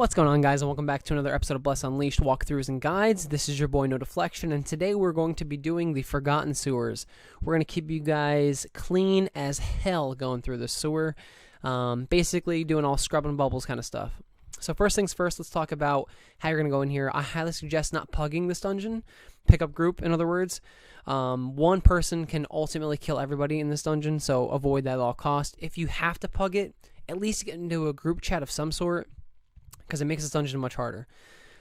What's going on, guys, and welcome back to another episode of Bless Unleashed Walkthroughs and Guides. This is your boy No Deflection, and today we're going to be doing the Forgotten Sewers. We're going to keep you guys clean as hell going through the sewer, basically doing all scrub and bubbles kind of stuff. So first things first, let's talk about how you're going to go in here. I highly suggest not pugging this dungeon. Pick up group, in other words. One person can ultimately kill everybody in this dungeon, so avoid that at all costs. If you have to pug it, at least get into a group chat of some sort, because it makes this dungeon much harder.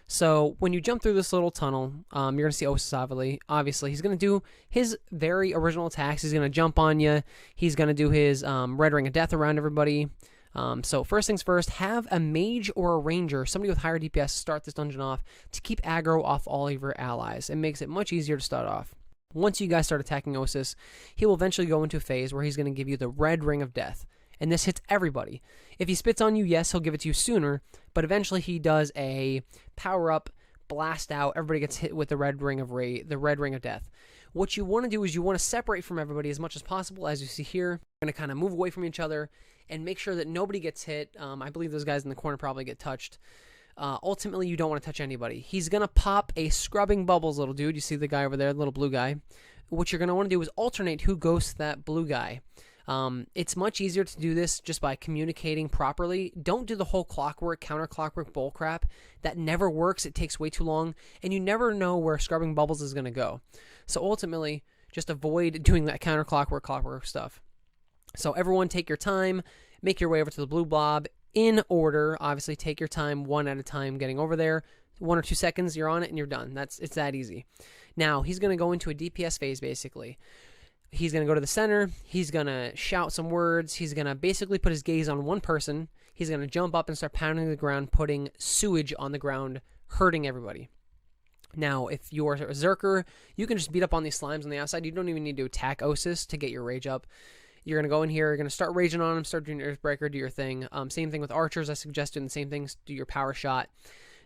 So when you jump through this little tunnel, you're going to see Osis, obviously. He's going to do his very original attacks. He's going to jump on you. He's going to do his red ring of death around everybody. So first things first, have a mage or a ranger, somebody with higher DPS, start this dungeon off to keep aggro off all of your allies. It makes it much easier to start off. Once you guys start attacking Osis, he will eventually go into a phase where he's going to give you the red ring of death. And this hits everybody. If he spits on you, yes, he'll give it to you sooner, but eventually he does a power-up, blast out, everybody gets hit with the red ring of death. What you want to do is you want to separate from everybody as much as possible, as you see here. You're going to kind of move away from each other and make sure that nobody gets hit. I believe those guys in the corner probably get touched. Ultimately, you don't want to touch anybody. He's going to pop a scrubbing bubbles little dude. You see the guy over there, the little blue guy. What you're going to want to do is alternate who goes to that blue guy. It's much easier to do this just by communicating properly. Don't do the whole clockwork, counter-clockwork bull crap. That never works. It takes way too long, and you never know where scrubbing bubbles is going to go. So ultimately, just avoid doing that counter-clockwork stuff. So everyone take your time, make your way over to the blue blob in order. Obviously, take your time one at a time getting over there. 1 or 2 seconds, you're on it, and you're done. It's that easy. Now, he's going to go into a DPS phase, basically. He's going to go to the center, he's going to shout some words, he's going to basically put his gaze on one person, he's going to jump up and start pounding the ground, putting sewage on the ground, hurting everybody. Now, if you're a Zerker, you can just beat up on these slimes on the outside. You don't even need to attack Osis to get your rage up. You're going to go in here, you're going to start raging on him, start doing your Earthbreaker, do your thing. Same thing with archers, I suggest doing the same things, do your power shot.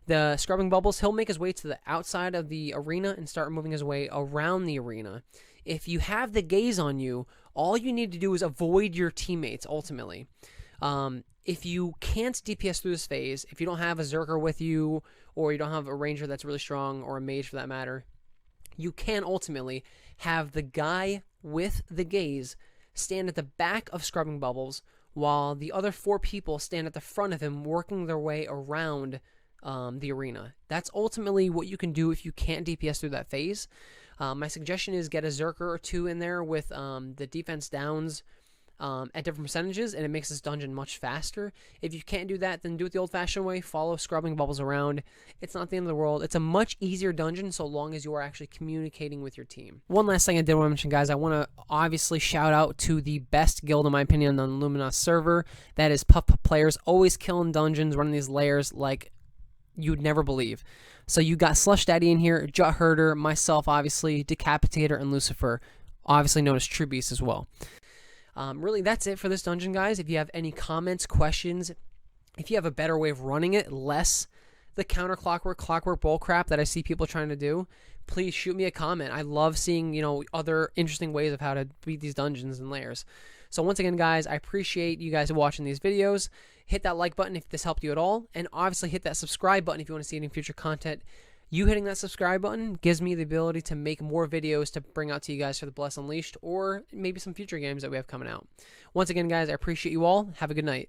The scrubbing bubbles, he'll make his way to the outside of the arena and start moving his way around the arena. If you have the gaze on you, all you need to do is avoid your teammates, ultimately. If you can't DPS through this phase, if you don't have a Zerker with you, or you don't have a Ranger that's really strong, or a Mage for that matter, you can ultimately have the guy with the gaze stand at the back of Scrubbing Bubbles, while the other 4 people stand at the front of him, working their way around the arena. That's ultimately what you can do if you can't DPS through that phase. My suggestion is get a Zerker or 2 in there with the defense downs at different percentages, and it makes this dungeon much faster. If you can't do that, then do it the old-fashioned way. Follow scrubbing bubbles around. It's not the end of the world. It's a much easier dungeon so long as you are actually communicating with your team. One last thing I did want to mention, guys, I want to obviously shout out to the best guild, in my opinion, on the Luminos server. That is Puff Players, always killing dungeons, running these layers like you'd never believe. So you got Slush Daddy in here, Jut Herder, myself, obviously, Decapitator, and Lucifer, obviously known as True Beast as well. Really, that's it for this dungeon, guys. If you have any comments, questions, if you have a better way of running it, less the counter-clockwork bullcrap that I see people trying to do, please shoot me a comment. I love seeing, other interesting ways of how to beat these dungeons and layers. So once again, guys, I appreciate you guys watching these videos. Hit that like button if this helped you at all, and obviously hit that subscribe button if you want to see any future content. You hitting that subscribe button gives me the ability to make more videos to bring out to you guys for the Bless Unleashed, or maybe some future games that we have coming out. Once again, guys, I appreciate you all. Have a good night.